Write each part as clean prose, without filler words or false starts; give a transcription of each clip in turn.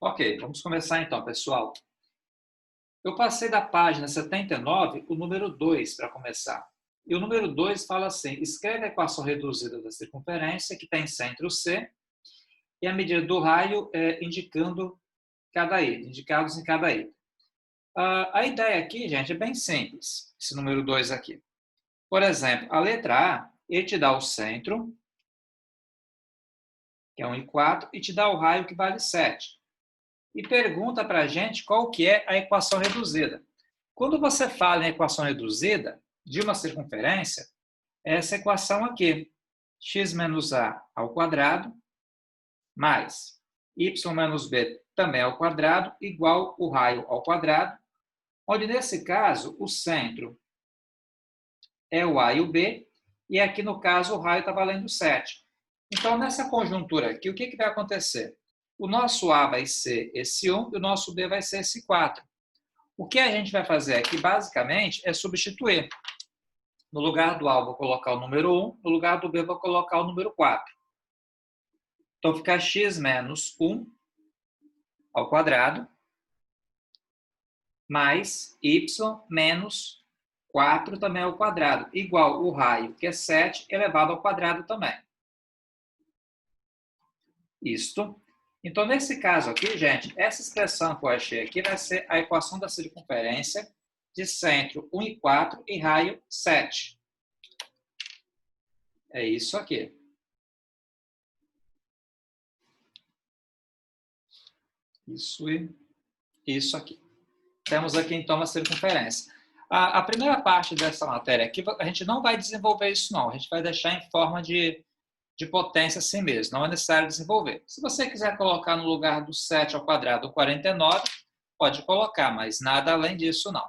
Ok, vamos começar então, pessoal. Eu passei da página 79, o número 2, para começar. E o número 2 fala assim: escreve a equação reduzida da circunferência, que tem centro C, e a medida do raio indicando cada item, indicados em cada item. A ideia aqui, gente, é bem simples, esse número 2 aqui. Por exemplo, a letra A, ele te dá o centro, que é 1,4, e te dá o raio, que vale 7. E pergunta para a gente qual que é a equação reduzida. Quando você fala em equação reduzida de uma circunferência, é essa equação aqui, x menos a ao quadrado, mais y menos b também ao quadrado, igual o raio ao quadrado, onde nesse caso o centro é o a e o b, e aqui no caso o raio está valendo 7. Então, nessa conjuntura aqui, o que vai acontecer? O nosso a vai ser esse 1 e o nosso b vai ser esse 4. O que a gente vai fazer aqui, basicamente, é substituir. No lugar do A, eu vou colocar o número 1, no lugar do B, eu vou colocar o número 4. Então, fica x menos 1 ao quadrado, mais y menos 4 também ao quadrado, igual o raio, que é 7, elevado ao quadrado também. Isto. Então, nesse caso aqui, gente, essa expressão que eu achei aqui vai ser a equação da circunferência de centro 1,4 e raio 7. É isso aqui. Isso e isso aqui. Temos aqui, então, a circunferência. A primeira parte dessa matéria aqui, a gente não vai desenvolver isso, não. A gente vai deixar em forma de potência assim mesmo. Não é necessário desenvolver. Se você quiser colocar no lugar do 7 ao quadrado 49, pode colocar, mas nada além disso, não.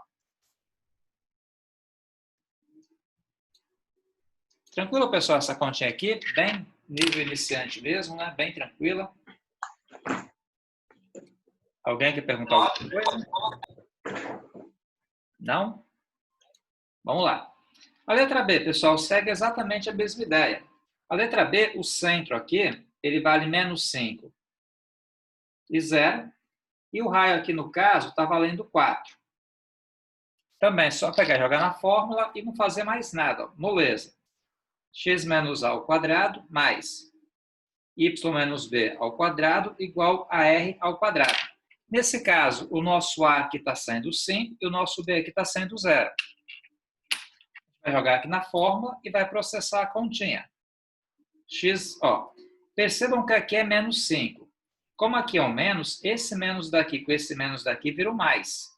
Tranquilo, pessoal, essa continha aqui? Bem nível iniciante mesmo, né? Bem tranquila. Alguém quer perguntar alguma coisa? Não? Vamos lá. A letra B, pessoal, segue exatamente a mesma ideia. A letra B, o centro aqui, ele vale menos 5 e 0. E o raio aqui, no caso, está valendo 4. Também é só pegar e jogar na fórmula e não fazer mais nada. Moleza. X menos a ao quadrado mais y menos b ao quadrado igual a r ao quadrado. Nesse caso, o nosso a aqui está sendo 5 e o nosso b aqui está sendo 0. Vai jogar aqui na fórmula e vai processar a continha. X, ó, percebam que aqui é menos 5. Como aqui é um menos, esse menos daqui com esse menos daqui vira o mais.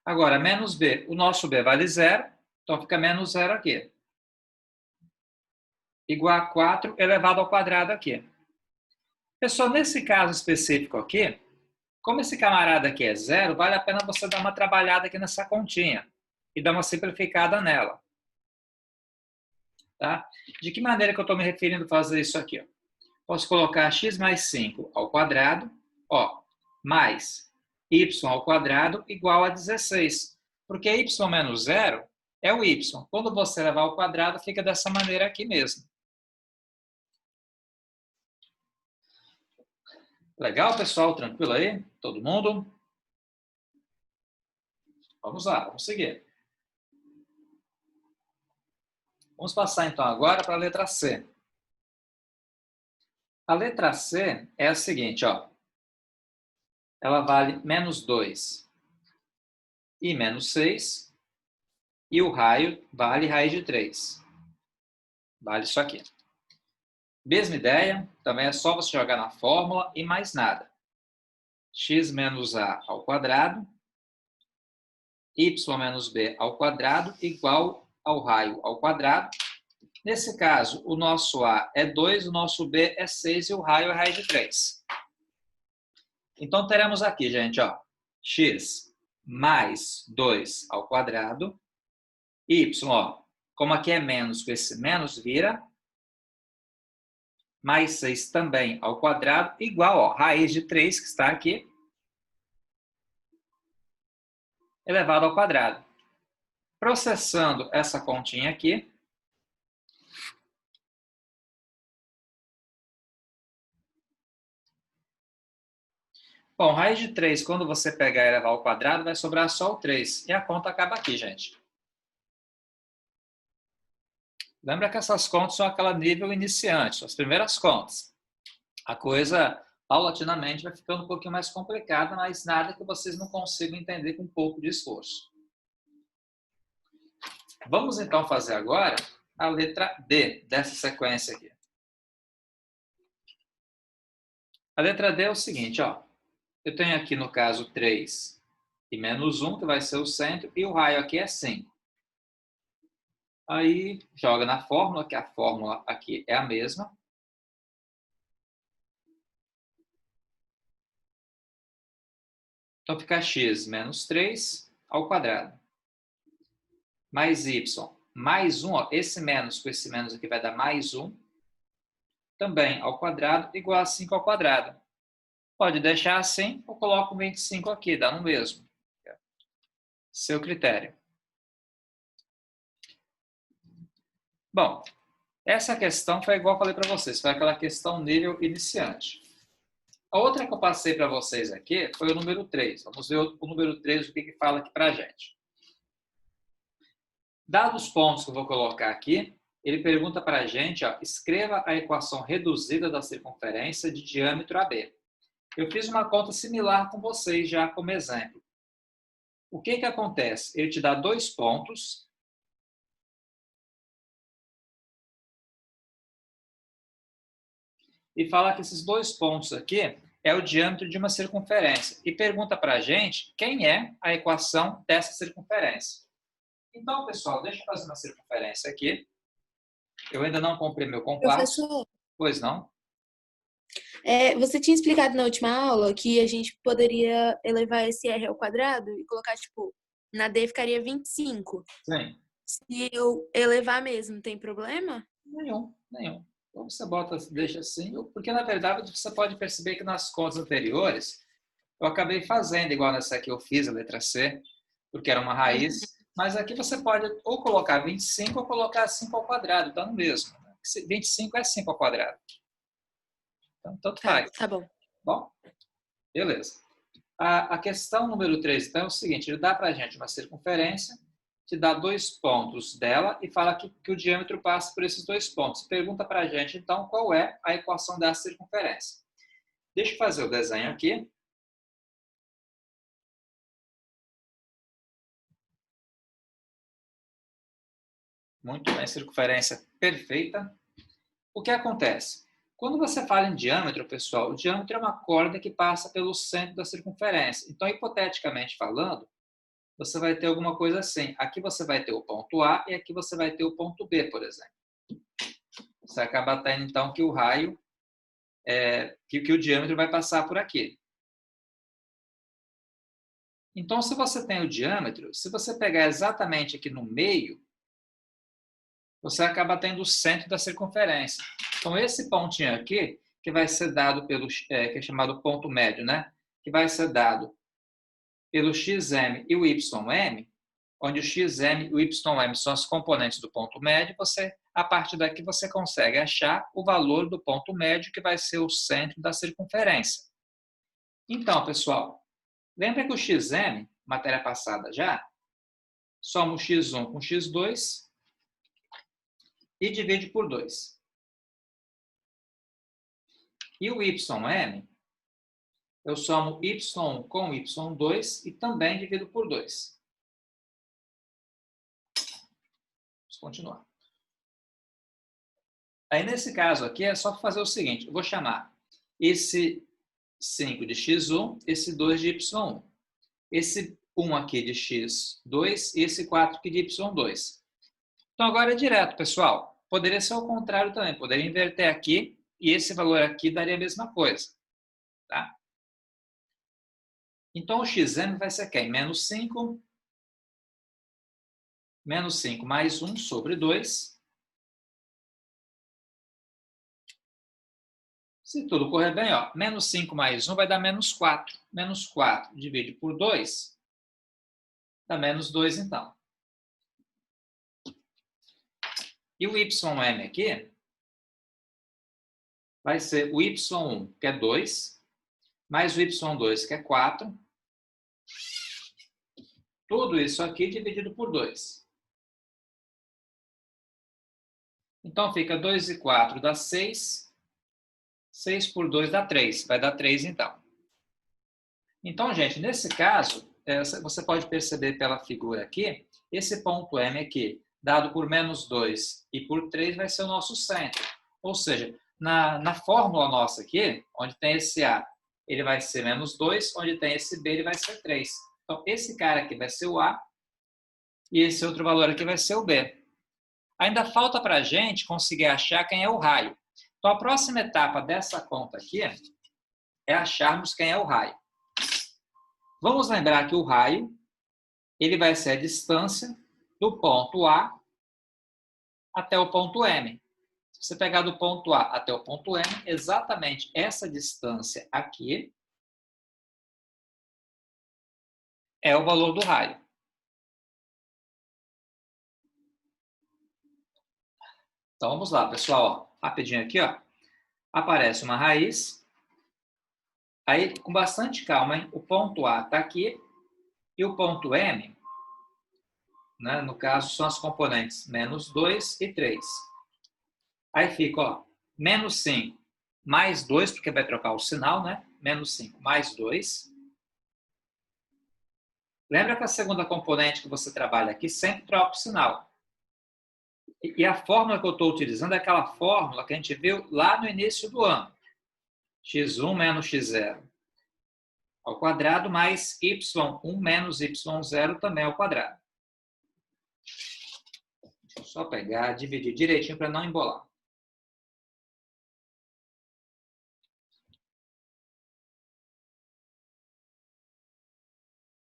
Agora, menos b, o nosso b vale 0, então fica menos 0 aqui. Igual a 4 elevado ao quadrado aqui. Pessoal, nesse caso específico aqui, como esse camarada aqui é 0, vale a pena você dar uma trabalhada aqui nessa continha e dar uma simplificada nela. Tá? De que maneira que eu estou me referindo a fazer isso aqui? Ó? Posso colocar x mais 5 ao quadrado, ó, mais y ao quadrado igual a 16. Porque y menos 0 é o y. Quando você levar ao quadrado, fica dessa maneira aqui mesmo. Legal, pessoal? Tranquilo aí? Todo mundo? Vamos lá, vamos seguir. Vamos passar, então, agora para a letra C. A letra C é a seguinte, ó. Ela vale menos 2 e menos 6. E o raio vale raiz de 3. Vale isso aqui. Mesma ideia, também é só você jogar na fórmula e mais nada. X menos a ao quadrado, y menos b ao quadrado, igual ao raio ao quadrado. Nesse caso, o nosso a é 2, o nosso b é 6 e o raio é raiz de 3. Então, teremos aqui, gente, ó, x mais 2 ao quadrado, y, ó, como aqui é menos, com esse menos vira, mais 6 também ao quadrado, igual, ó, raiz de 3, que está aqui, elevado ao quadrado. Processando essa continha aqui, Bom, raiz de 3, quando você pegar e levar ao quadrado, vai sobrar só o 3. E a conta acaba aqui, gente. Lembra que essas contas são aquela nível iniciante, são as primeiras contas. A coisa, paulatinamente, vai ficando um pouquinho mais complicada, mas nada que vocês não consigam entender com um pouco de esforço. Vamos, então, fazer agora a letra D dessa sequência aqui. A letra D é o seguinte, ó. Eu tenho aqui, no caso, 3 e menos 1, que vai ser o centro, e o raio aqui é 5. Aí, joga na fórmula, que a fórmula aqui é a mesma. Então, fica x menos 3 ao quadrado. Mais y mais 1, ó, esse menos com esse menos aqui vai dar mais 1. Também ao quadrado, igual a 5 ao quadrado. Pode deixar assim, ou coloco 25 aqui, dá no mesmo. Seu critério. Bom, essa questão foi igual eu falei para vocês, foi aquela questão nível iniciante. A outra que eu passei para vocês aqui foi o número 3. Vamos ver o número 3, o que fala aqui para a gente. Dados os pontos que eu vou colocar aqui, ele pergunta para a gente, ó, escreva a equação reduzida da circunferência de diâmetro AB. Eu fiz uma conta similar com vocês já como exemplo. O que acontece? Ele te dá 2 pontos. E fala que esses 2 pontos aqui é o diâmetro de uma circunferência. E pergunta para a gente quem é a equação dessa circunferência. Então, pessoal, deixa eu fazer uma circunferência aqui. Eu ainda não comprei meu compasso. Professor, Pois não? você tinha explicado na última aula que a gente poderia elevar esse r ao quadrado e colocar, tipo, na D ficaria 25. Sim. Se eu elevar mesmo, tem problema? Nenhum. Então você deixa assim, porque na verdade você pode perceber que nas contas anteriores eu acabei fazendo igual nessa aqui eu fiz, a letra C, porque era uma raiz, mas aqui você pode ou colocar 25 ou colocar 5 ao quadrado, tá no mesmo. 25 é 5 ao quadrado. Então, tanto faz. Tá bom. Bom, beleza. A questão número 3, então, é o seguinte, ele dá para a gente uma circunferência, te dá 2 pontos dela e fala que o diâmetro passa por esses 2 pontos. Pergunta para a gente, então, qual é a equação dessa circunferência. Deixa eu fazer o desenho aqui. Muito bem, circunferência perfeita. O que acontece? Quando você fala em diâmetro, pessoal, o diâmetro é uma corda que passa pelo centro da circunferência. Então, hipoteticamente falando, você vai ter alguma coisa assim. Aqui você vai ter o ponto A e aqui você vai ter o ponto B, por exemplo. Você acaba tendo, então, que o raio, que o diâmetro vai passar por aqui. Então, se você tem o diâmetro, se você pegar exatamente aqui no meio, você acaba tendo o centro da circunferência. Então, esse pontinho aqui, que vai ser dado pelo, que é chamado ponto médio, né? Que vai ser dado pelo xm e o ym, onde o xm e o ym são as componentes do ponto médio, a partir daqui você consegue achar o valor do ponto médio, que vai ser o centro da circunferência. Então, pessoal, lembra que o xm, matéria passada já, soma o x1 com x2 e divide por 2. E o ym, eu somo y1 com y2 e também divido por 2. Vamos continuar. Aí, nesse caso aqui, é só fazer o seguinte. Eu vou chamar esse 5 de x1, esse 2 de y1. Esse 1 aqui de x2 e esse 4 aqui de y2. Então, agora é direto, pessoal. Poderia ser o contrário também. Poderia inverter aqui e esse valor aqui daria a mesma coisa. Tá? Então, o xm vai ser quem? Menos 5 mais 1 sobre 2. Se tudo correr bem, ó, menos 5 mais 1 vai dar menos 4. Menos 4 divide por 2, dá menos 2, então. E o ym aqui vai ser o y1, que é 2, mais o y2, que é 4. Tudo isso aqui dividido por 2. Então, fica 2 e 4 dá 6. 6 por 2 dá 3. Vai dar 3, então. Então, gente, nesse caso, você pode perceber pela figura aqui, esse ponto M aqui, dado por menos 2 e por 3, vai ser o nosso centro. Ou seja, na fórmula nossa aqui, onde tem esse A, ele vai ser menos 2, onde tem esse B, ele vai ser 3. Então, esse cara aqui vai ser o A e esse outro valor aqui vai ser o B. Ainda falta para a gente conseguir achar quem é o raio. Então, a próxima etapa dessa conta aqui é acharmos quem é o raio. Vamos lembrar que o raio ele vai ser a distância do ponto A até o ponto M. Se você pegar do ponto A até o ponto M, exatamente essa distância aqui é o valor do raio. Então, vamos lá, pessoal. Rapidinho aqui, ó. Aparece uma raiz. Aí, com bastante calma, hein? O ponto A está aqui e o ponto M, né, no caso, são as componentes menos 2 e 3. Aí fica, ó, menos 5 mais 2, porque vai trocar o sinal, né? Menos 5 mais 2. Lembra que a segunda componente que você trabalha aqui sempre troca o sinal. E a fórmula que eu estou utilizando é aquela fórmula que a gente viu lá no início do ano. x1 menos x0 ao quadrado mais y1 menos y0 também ao quadrado. Deixa eu só pegar, dividir direitinho para não embolar.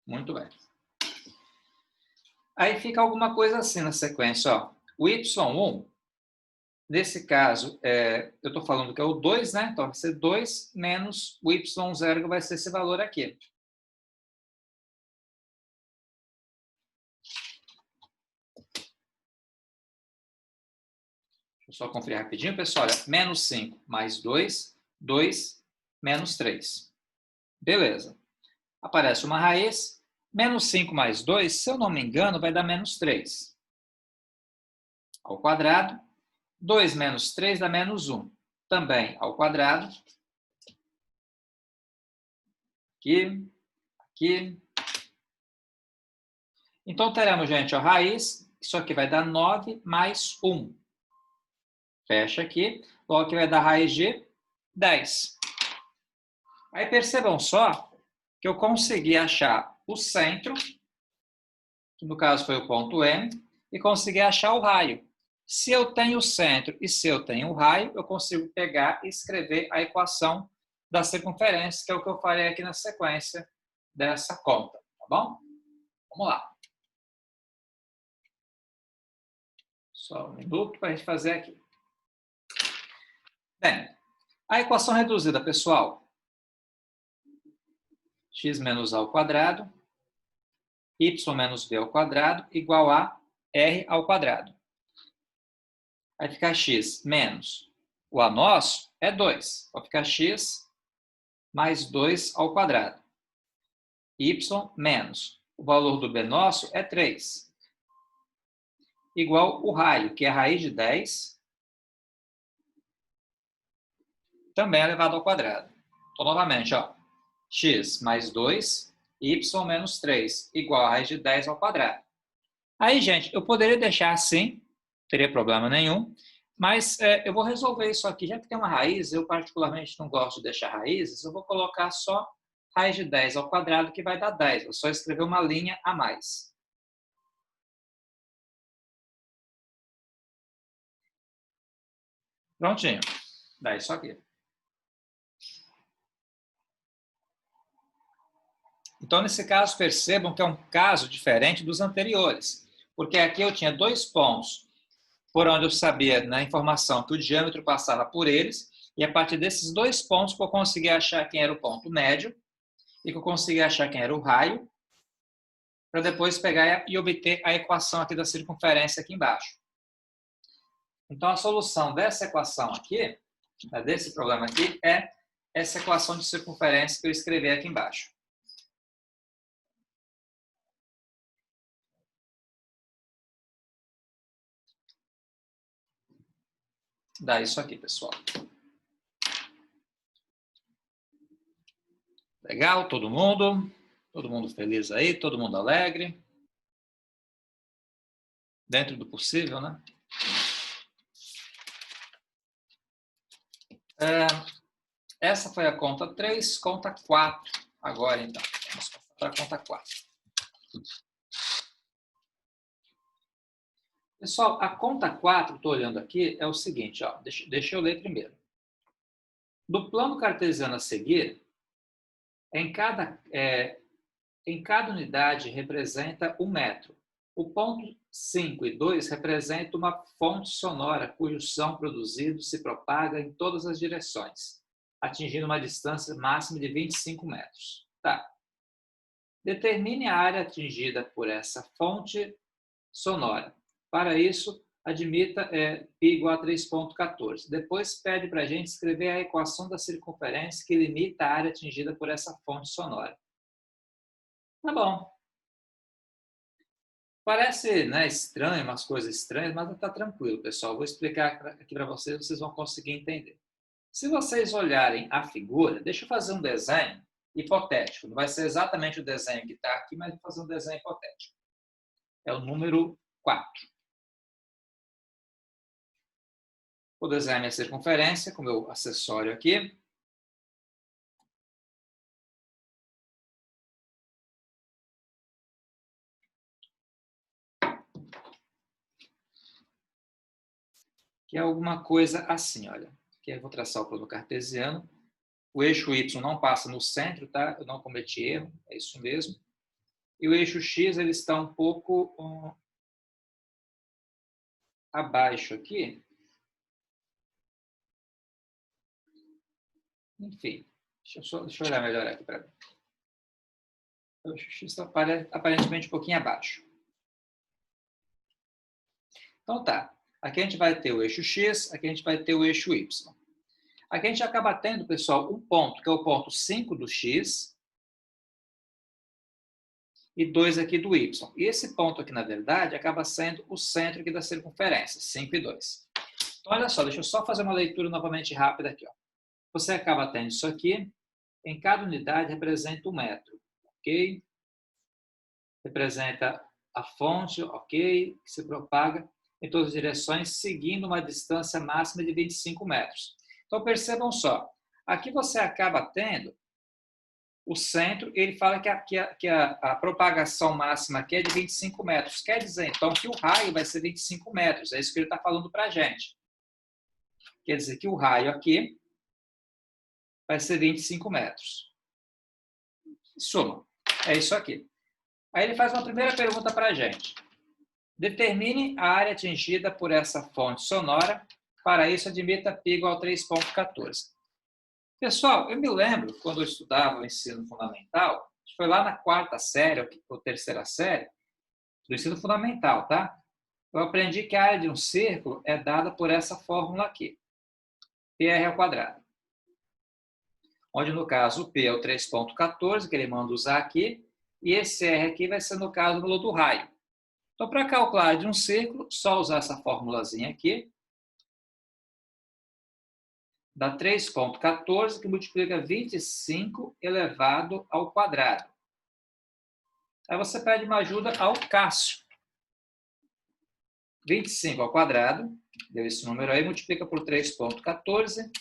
Muito bem. Aí fica alguma coisa assim na sequência, ó. O y1, nesse caso, eu estou falando que é o 2, né? Então vai ser 2 menos o y0, que vai ser esse valor aqui. Deixa eu só conferir rapidinho, pessoal. Olha, menos 5 mais 2, 2 menos 3. Beleza. Aparece uma raiz. Menos 5 mais 2, se eu não me engano, vai dar menos 3. Ao quadrado. 2 menos 3 dá menos 1. Também ao quadrado. Aqui. Aqui. Então, teremos, gente, a raiz. Isso aqui vai dar 9 mais 1. Fecha aqui. Logo que vai dar raiz de 10. Aí percebam só que eu consegui achar o centro, que no caso foi o ponto M, e consegui achar o raio. Se eu tenho o centro e se eu tenho o raio, eu consigo pegar e escrever a equação da circunferência, que é o que eu farei aqui na sequência dessa conta, tá bom? Vamos lá. Só um minuto para a gente fazer aqui. Bem, a equação reduzida, pessoal. X menos A ao quadrado, y menos b ao quadrado, igual a r ao quadrado. Vai ficar x menos o a nosso é 2. Vai ficar x mais 2 ao quadrado. Y menos o valor do b nosso é 3. Igual o raio, que é a raiz de 10, também elevado ao quadrado. Então, novamente, ó, x mais 2, y menos 3, igual a raiz de 10 ao quadrado. Aí, gente, eu poderia deixar assim, não teria problema nenhum, mas eu vou resolver isso aqui, já que tem uma raiz, eu particularmente não gosto de deixar raízes, eu vou colocar só raiz de 10 ao quadrado, que vai dar 10. Vou só escrever uma linha a mais. Prontinho. Dá isso aqui. Então, nesse caso, percebam que é um caso diferente dos anteriores, porque aqui eu tinha 2 pontos por onde eu sabia na informação que o diâmetro passava por eles, e a partir desses 2 pontos que eu consegui achar quem era o ponto médio e que eu consegui achar quem era o raio, para depois pegar e obter a equação aqui da circunferência aqui embaixo. Então, a solução dessa equação aqui, desse problema aqui, é essa equação de circunferência que eu escrevi aqui embaixo. Dá isso aqui, pessoal. Legal, todo mundo? Todo mundo feliz aí? Todo mundo alegre? Dentro do possível, né? Essa foi a conta 3, conta 4. Agora, então, vamos passar para a conta 4. Pessoal, a conta 4, estou olhando aqui, é o seguinte, ó, deixa eu ler primeiro. Do plano cartesiano a seguir, em cada unidade representa 1 metro. O ponto 5 e 2 representa uma fonte sonora cujo som produzido se propaga em todas as direções, atingindo uma distância máxima de 25 metros. Tá. Determine a área atingida por essa fonte sonora. Para isso, admita π igual a 3,14. Depois pede para a gente escrever a equação da circunferência que limita a área atingida por essa fonte sonora. Tá bom. Parece, né, estranho, umas coisas estranhas, mas está tranquilo, pessoal. Vou explicar aqui para vocês, vocês vão conseguir entender. Se vocês olharem a figura, deixa eu fazer um desenho hipotético. Não vai ser exatamente o desenho que está aqui, mas vou fazer um desenho hipotético. É o número 4. Vou desenhar minha circunferência com o meu acessório aqui. Que é alguma coisa assim, olha. Aqui eu vou traçar o plano cartesiano. O eixo Y não passa no centro, tá? Eu não cometi erro, é isso mesmo. E o eixo X, ele está um pouco abaixo aqui. Enfim, deixa eu olhar melhor aqui para mim. O eixo X está aparentemente um pouquinho abaixo. Então tá, aqui a gente vai ter o eixo X, aqui a gente vai ter o eixo Y. Aqui a gente acaba tendo, pessoal, um ponto, que é o ponto 5 do X, e 2 aqui do Y. E esse ponto aqui, na verdade, acaba sendo o centro aqui da circunferência, 5 e 2. Então, olha só, deixa eu só fazer uma leitura novamente rápida aqui. Ó. Você acaba tendo isso aqui, em cada unidade representa 1 metro, ok? Representa a fonte, ok? Que se propaga em todas as direções, seguindo uma distância máxima de 25 metros. Então, percebam só, aqui você acaba tendo o centro, ele fala que a propagação máxima aqui é de 25 metros. Quer dizer, então, que o raio vai ser 25 metros. É isso que ele está falando para a gente. Quer dizer que o raio aqui vai ser 25 metros. Suma. É isso aqui. Aí ele faz uma primeira pergunta para a gente. Determine a área atingida por essa fonte sonora. Para isso, admita π igual a 3,14. Pessoal, eu me lembro, quando eu estudava o ensino fundamental, foi lá na 4ª série, ou 3ª série, do ensino fundamental, tá? Eu aprendi que a área de um círculo é dada por essa fórmula aqui, πr ao quadrado. Onde, no caso, o P é o 3,14, que ele manda usar aqui, e esse R aqui vai ser, no caso, o ângulo do raio. Então, para calcular a área de um círculo, só usar essa formulazinha aqui, dá 3,14, que multiplica 25 elevado ao quadrado. Aí você pede uma ajuda ao Cássio. 25 ao quadrado, deu esse número aí, multiplica por 3,14,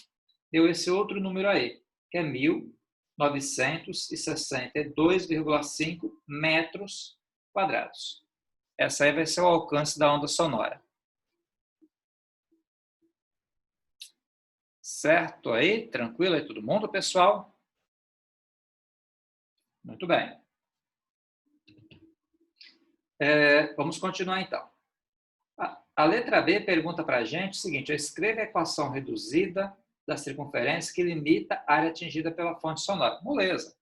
deu esse outro número aí, que é 1.962,5 metros quadrados. Essa aí vai ser o alcance da onda sonora. Certo aí? Tranquilo aí todo mundo, pessoal? Muito bem. Vamos continuar então. A letra B pergunta para a gente o seguinte: escreva a equação reduzida da circunferência que limita a área atingida pela fonte sonora. Moleza.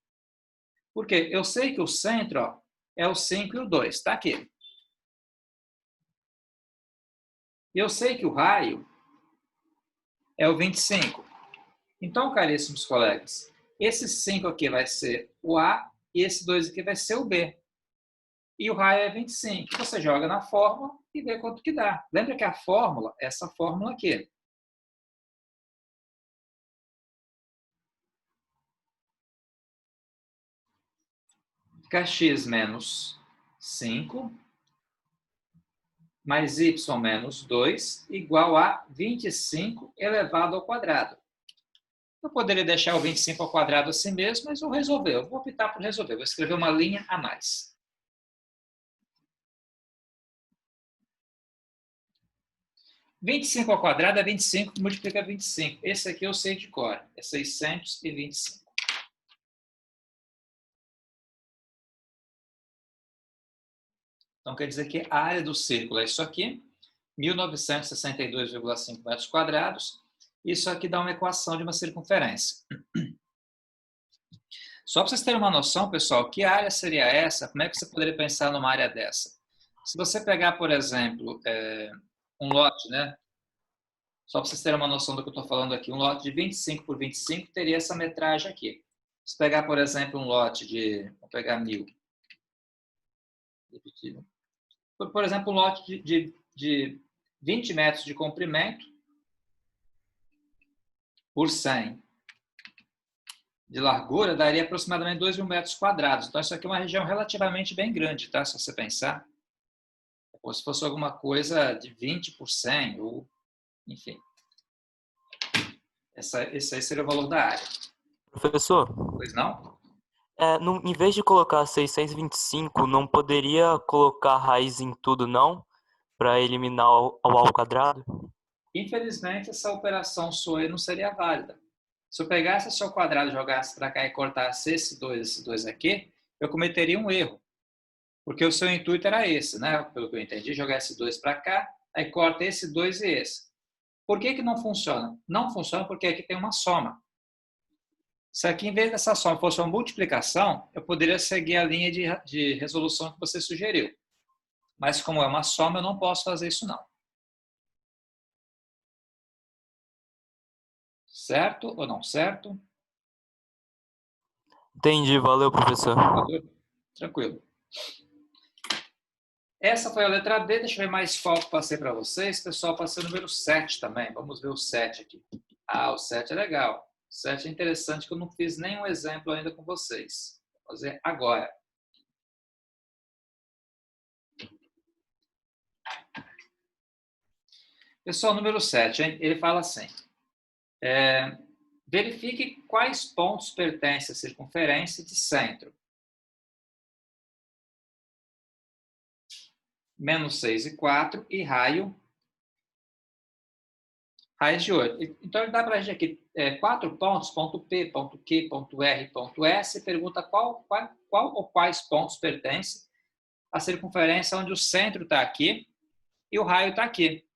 Por quê? Eu sei que o centro, ó, é o 5 e o 2, está aqui. E eu sei que o raio é o 25. Então, caríssimos colegas, esse 5 aqui vai ser o A e esse 2 aqui vai ser o B. E o raio é 25. Você joga na fórmula e vê quanto que dá. Lembra que a fórmula é essa fórmula aqui. Fica x menos 5 mais y menos 2 igual a 25 elevado ao quadrado. Eu poderia deixar o 25 ao quadrado assim mesmo, mas vou resolver. Eu vou optar por resolver. Vou escrever uma linha a mais. 25 ao quadrado é 25 que multiplica 25. Esse aqui eu sei de cor. É 625. Então, quer dizer que a área do círculo é isso aqui, 1962,5 metros quadrados. Isso aqui dá uma equação de uma circunferência. Só para vocês terem uma noção, pessoal, que área seria essa? Como é que você poderia pensar numa área dessa? Se você pegar, por exemplo, um lote, né? Só para vocês terem uma noção do que eu estou falando aqui, um lote de 25 por 25 teria essa metragem aqui. Se pegar, por exemplo, um lote de, vou pegar 1000. Por exemplo, um lote de 20 metros de comprimento por 100 de largura, daria aproximadamente 2.000 metros quadrados. Então, isso aqui é uma região relativamente bem grande, tá? Se você pensar. Ou se fosse alguma coisa de 20 por 100, ou, enfim. Esse aí seria o valor da área. Professor, Pois não? em vez de colocar 625, não poderia colocar raiz em tudo, não? Para eliminar o ao quadrado? Infelizmente, essa operação sua aí não seria válida. Se eu pegasse esse ao quadrado, jogasse para cá e cortasse esse 2 aqui, eu cometeria um erro. Porque o seu intuito era esse, né? Pelo que eu entendi, jogar esse 2 para cá, aí corta esse 2 e esse. Por que não funciona? Não funciona porque aqui tem uma soma. Se aqui, em vez dessa soma, fosse uma multiplicação, eu poderia seguir a linha de resolução que você sugeriu. Mas como é uma soma, eu não posso fazer isso não. Certo ou não certo? Entendi, valeu, professor. Tranquilo. Essa foi a letra B, deixa eu ver mais qual que passei para vocês. Pessoal, passei o número 7 também. Vamos ver o 7 aqui. Ah, o 7 é legal. O 7 é interessante, que eu não fiz nenhum exemplo ainda com vocês. Vou fazer agora. Pessoal, número 7, hein? Ele fala assim. Verifique quais pontos pertencem à circunferência de centro. Menos 6 e 4 e raio raiz de 8. Então, ele dá para a gente aqui 4 pontos, ponto P, ponto Q, ponto R, ponto S, e pergunta qual ou quais pontos pertencem à circunferência onde o centro está aqui e o raio está aqui.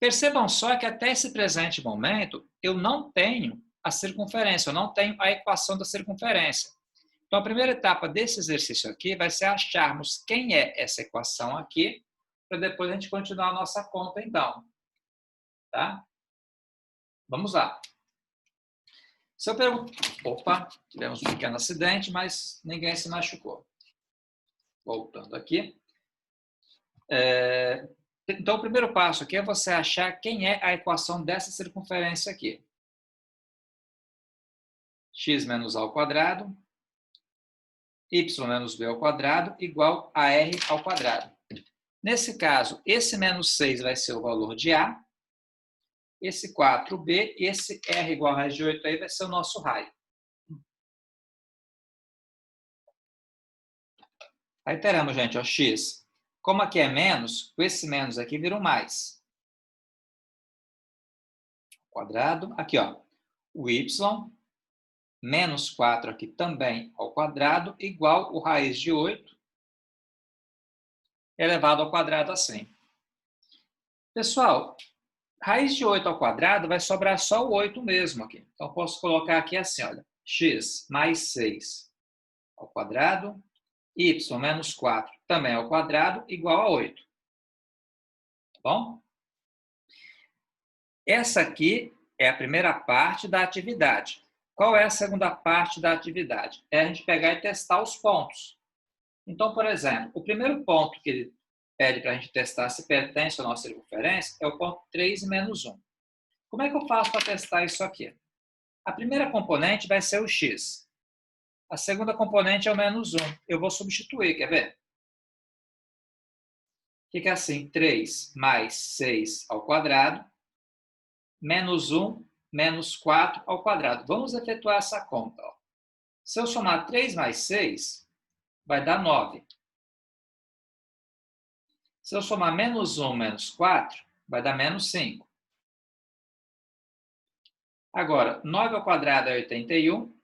Percebam só que até esse presente momento, eu não tenho a circunferência, eu não tenho a equação da circunferência. Então, a primeira etapa desse exercício aqui vai ser acharmos quem é essa equação aqui, para depois a gente continuar a nossa conta, então. Tá? Vamos lá. Se eu pergunto... Opa, tivemos um pequeno acidente, mas ninguém se machucou. Voltando aqui. Então, o primeiro passo aqui é você achar quem é a equação dessa circunferência aqui. X menos A ao quadrado, Y menos B ao quadrado, igual a R ao quadrado. Nesse caso, esse menos 6 vai ser o valor de A, esse 4B e esse R igual a raiz de 8 aí vai ser o nosso raio. Aí teremos, gente, ó, X. Como aqui é menos, com esse menos aqui vira um mais. Quadrado, aqui, ó, o Y, menos 4 aqui também ao quadrado, igual o raiz de 8, elevado ao quadrado assim. Pessoal, raiz de 8 ao quadrado vai sobrar só o 8 mesmo aqui. Então, posso colocar aqui assim, olha, x mais 6 ao quadrado, y menos 4 também ao quadrado, igual a 8. Tá bom? Essa aqui é a primeira parte da atividade. Qual é a segunda parte da atividade? É a gente pegar e testar os pontos. Então, por exemplo, o primeiro ponto que ele pede para a gente testar se pertence à nossa circunferência é o ponto 3 e menos 1. Como é que eu faço para testar isso aqui? A primeira componente vai ser o x. A segunda componente é o menos 1. Eu vou substituir, quer ver? Fica assim, 3 mais 6 ao quadrado, menos 1, menos 4 ao quadrado. Vamos efetuar essa conta. Ó. Se eu somar 3 mais 6, vai dar 9. Se eu somar menos 1 menos 4, vai dar menos 5. Agora, 9 ao quadrado é 81,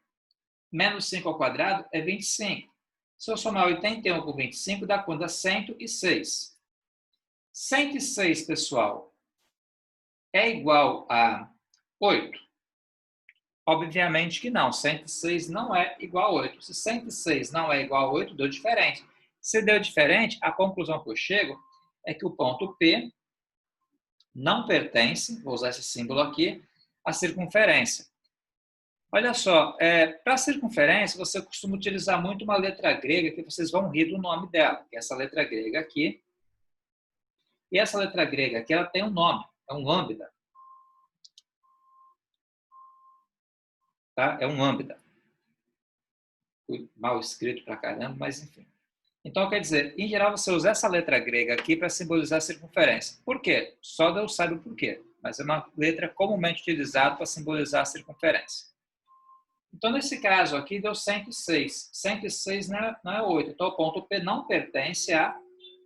menos 5 ao quadrado é 25. Se eu somar 81 com 25, dá quanto? 106. 106, pessoal, é igual a 8? Obviamente que não. 106 não é igual a 8. Se 106 não é igual a 8, deu diferente. Se deu diferente, a conclusão que eu chego é que o ponto P não pertence, vou usar esse símbolo aqui, à circunferência. Olha só, para a circunferência, você costuma utilizar muito uma letra grega, que vocês vão rir do nome dela, que é essa letra grega aqui. E essa letra grega aqui, ela tem um nome, é um lambda. Tá? É um lambda. Mal escrito pra caramba, mas enfim. Então, quer dizer, em geral, você usa essa letra grega aqui para simbolizar a circunferência. Por quê? Só Deus sabe o porquê. Mas é uma letra comumente utilizada para simbolizar a circunferência. Então, nesse caso aqui, deu 106. 106 não é 8. Então, o ponto P não pertence à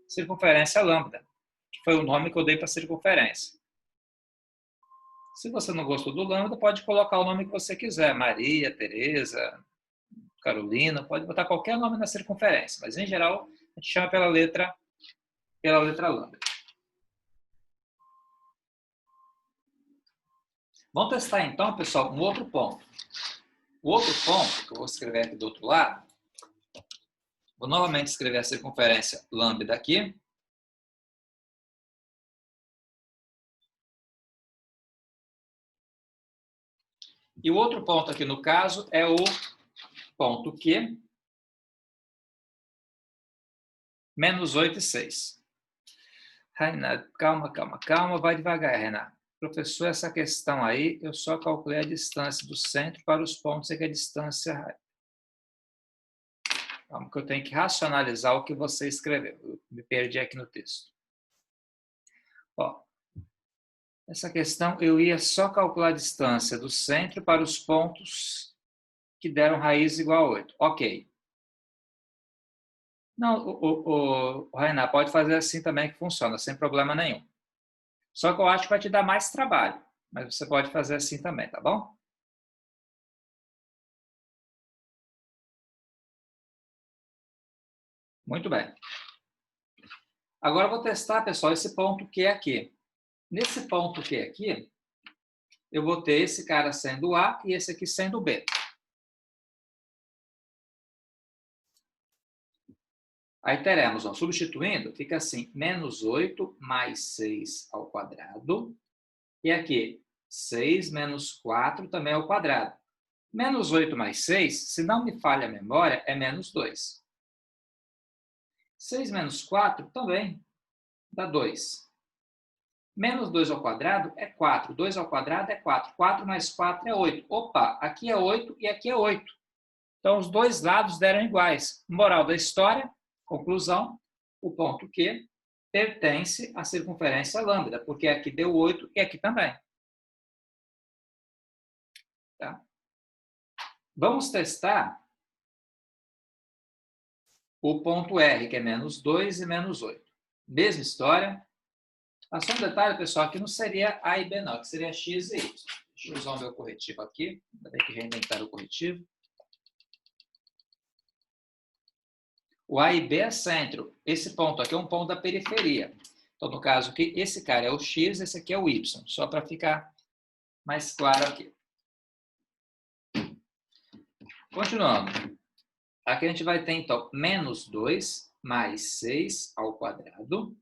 circunferência lambda, que foi o nome que eu dei para a circunferência. Se você não gostou do lambda, pode colocar o nome que você quiser. Maria, Teresa, Carolina, pode botar qualquer nome na circunferência. Mas, em geral, a gente chama pela letra lambda. Vamos testar, então, pessoal, um outro ponto. O outro ponto, que eu vou escrever aqui do outro lado, vou novamente escrever a circunferência lambda aqui. E o outro ponto aqui, no caso, é o ponto Q, menos 8 e 6. Renato, calma, vai devagar, Renato. Professor, essa questão aí, eu só calculei a distância do centro para os pontos em que a distância... Calma, que eu tenho que racionalizar o que você escreveu. Eu me perdi aqui no texto. Ó, essa questão, eu ia só calcular a distância do centro para os pontos que deram raiz igual a 8. Ok. Não, o Renan, pode fazer assim também que funciona, sem problema nenhum. Só que eu acho que vai te dar mais trabalho. Mas você pode fazer assim também, tá bom? Muito bem. Agora eu vou testar, pessoal, esse ponto Q aqui. Nesse ponto Q aqui, eu vou ter esse cara sendo A e esse aqui sendo B. Aí teremos, ó, substituindo, fica assim, menos 8 mais 6 ao quadrado. E aqui, 6 menos 4 também ao quadrado. Menos 8 mais 6, se não me falha a memória, é menos 2. 6 menos 4 também dá 2. Menos 2 ao quadrado é 4. 2 ao quadrado é 4. 4 mais 4 é 8. Opa, aqui é 8 e aqui é 8. Então, os dois lados deram iguais. Moral da história, conclusão, o ponto Q pertence à circunferência lambda, porque aqui deu 8 e aqui também. Tá? Vamos testar o ponto R, que é menos 2 e menos 8. Mesma história. Só um detalhe, pessoal, aqui não seria A e B, não. Aqui seria X e Y. Deixa eu usar o meu corretivo aqui. Ainda bem que reinventaram o corretivo. O A e B é centro. Esse ponto aqui é um ponto da periferia. Então, no caso aqui, esse cara é o X, esse aqui é o Y. Só para ficar mais claro aqui. Continuando. Aqui a gente vai ter, então, menos 2 mais 6 ao quadrado.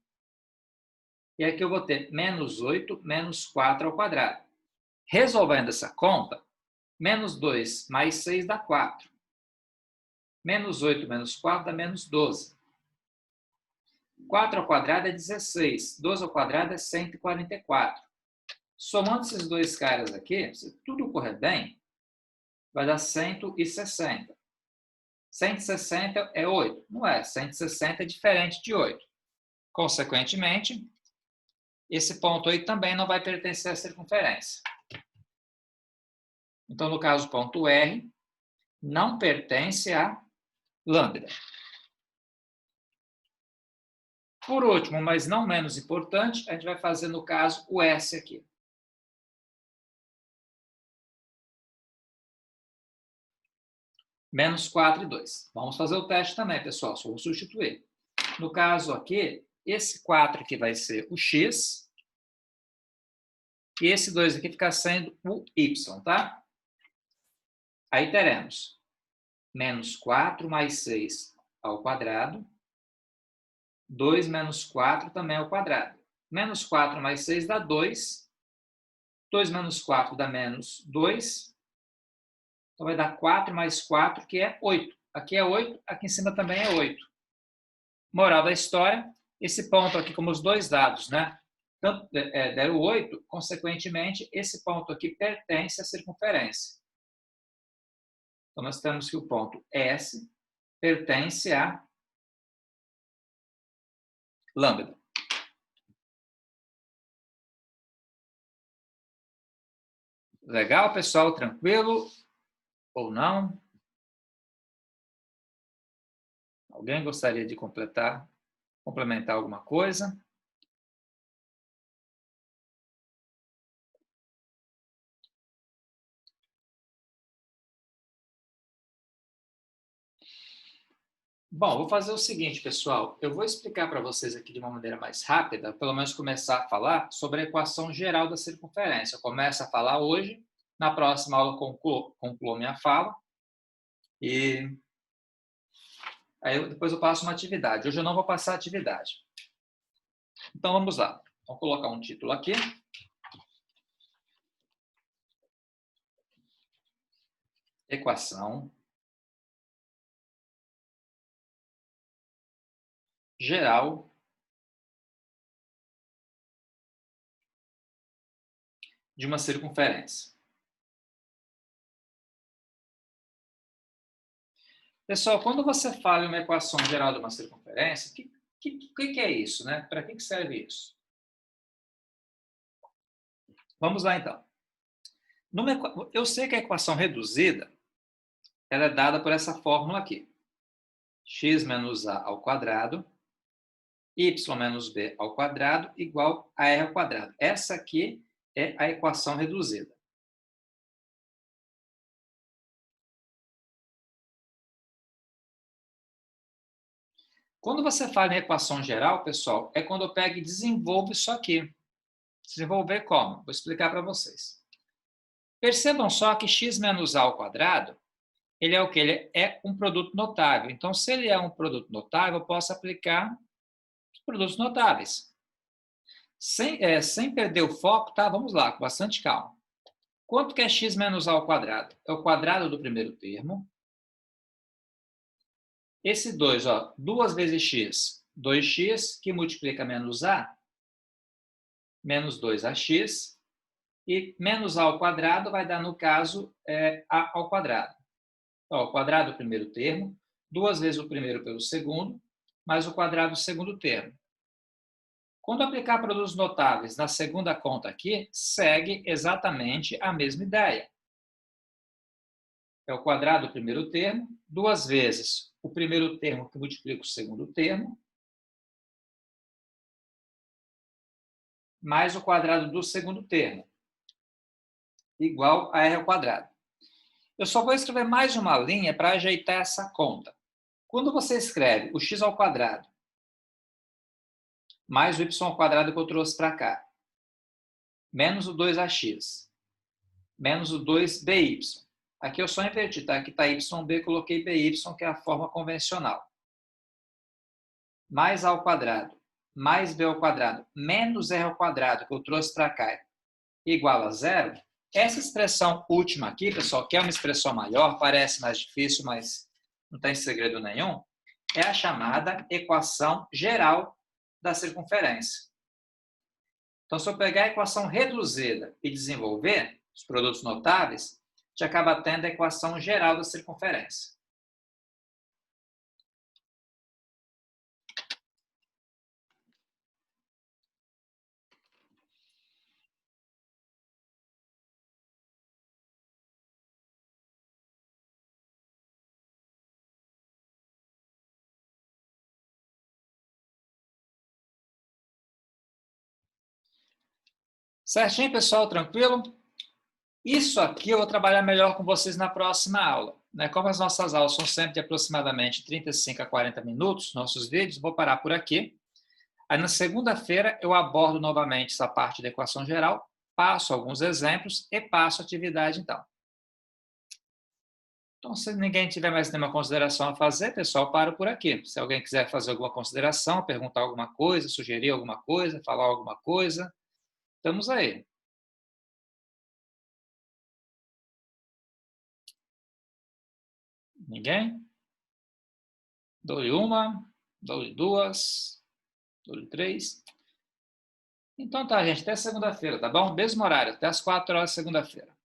E aqui eu vou ter menos 8 menos 4 ao quadrado. Resolvendo essa conta, menos 2 mais 6 dá 4. Menos 8 menos 4 dá menos 12. 4 ao quadrado é 16. 12 ao quadrado é 144. Somando esses dois caras aqui, se tudo correr bem, vai dar 160. 160 é 8. Não é. 160 é diferente de 8. Consequentemente, esse ponto aí também não vai pertencer à circunferência. Então, no caso, o ponto R não pertence a lambda. Por último, mas não menos importante, a gente vai fazer, no caso, o S aqui. Menos 4 e 2. Vamos fazer o teste também, pessoal. Só vou substituir. No caso aqui, esse 4 aqui vai ser o x. E esse 2 aqui fica sendo o y, tá? Aí teremos menos 4 mais 6 ao quadrado. 2 menos 4 também ao quadrado. Menos 4 mais 6 dá 2. 2 menos 4 dá menos 2. Então, vai dar 4 mais 4, que é 8. Aqui é 8, aqui em cima também é 8. Moral da história, esse ponto aqui, como os dois dados, né? Tanto, deram 8, consequentemente, esse ponto aqui pertence à circunferência. Então, nós temos que o ponto S pertence a lambda. Legal, pessoal? Tranquilo? Ou não? Alguém gostaria de complementar alguma coisa? Bom, vou fazer o seguinte, pessoal. Eu vou explicar para vocês aqui de uma maneira mais rápida, pelo menos começar a falar sobre a equação geral da circunferência. Eu começo a falar hoje, na próxima aula concluo minha fala. E aí depois eu passo uma atividade. Hoje eu não vou passar atividade. Então vamos lá. Vou colocar um título aqui. Equação geral de uma circunferência. Pessoal, quando você fala em uma equação geral de uma circunferência, o que é isso, né? Para que serve isso? Vamos lá, então. Eu sei que a equação reduzida ela é dada por essa fórmula aqui. X menos A ao quadrado, Y menos B ao quadrado, igual a R ao quadrado. Essa aqui é a equação reduzida. Quando você fala em equação geral, pessoal, é quando eu pego e desenvolvo isso aqui. Desenvolver como? Vou explicar para vocês. Percebam só que x menos a ao quadrado, ele é o quê? Ele é um produto notável. Então, se ele é um produto notável, eu posso aplicar os produtos notáveis. Sem perder o foco, tá? Vamos lá, com bastante calma. Quanto que é x menos a ao quadrado? É o quadrado do primeiro termo. Esse 2, 2 vezes x, 2x, que multiplica menos a, menos 2ax, e menos a ao quadrado vai dar, no caso, a ao quadrado. Então, o quadrado do primeiro termo, 2 vezes o primeiro pelo segundo, mais o quadrado do segundo termo. Quando aplicar produtos notáveis na segunda conta aqui, segue exatamente a mesma ideia. É o quadrado do primeiro termo, 2 vezes o primeiro termo que multiplica o segundo termo, mais o quadrado do segundo termo, igual a R ao quadrado. Eu só vou escrever mais uma linha para ajeitar essa conta. Quando você escreve o x ao quadrado mais o y ao quadrado que eu trouxe para cá, menos o 2ax, menos o 2by. Aqui eu só inverti, tá? Aqui está yb, coloquei by, que é a forma convencional. Mais a ao quadrado, mais b ao quadrado, menos r ao quadrado, que eu trouxe para cá, igual a zero. Essa expressão última aqui, pessoal, que é uma expressão maior, parece mais difícil, mas não tem segredo nenhum, é a chamada equação geral da circunferência. Então, se eu pegar a equação reduzida e desenvolver os produtos notáveis, a gente acaba tendo a equação geral da circunferência. Certinho, pessoal? Tranquilo? Isso aqui eu vou trabalhar melhor com vocês na próxima aula. Como as nossas aulas são sempre de aproximadamente 35 a 40 minutos, nossos vídeos, vou parar por aqui. Aí na segunda-feira eu abordo novamente essa parte da equação geral, passo alguns exemplos e passo a atividade então. Então, se ninguém tiver mais nenhuma consideração a fazer, pessoal, paro por aqui. Se alguém quiser fazer alguma consideração, perguntar alguma coisa, sugerir alguma coisa, falar alguma coisa, estamos aí. Ninguém? Dou-lhe uma, dou-lhe duas, dou-lhe três. Então tá, gente, até segunda-feira, tá bom? Mesmo horário, até as 4 horas de segunda-feira.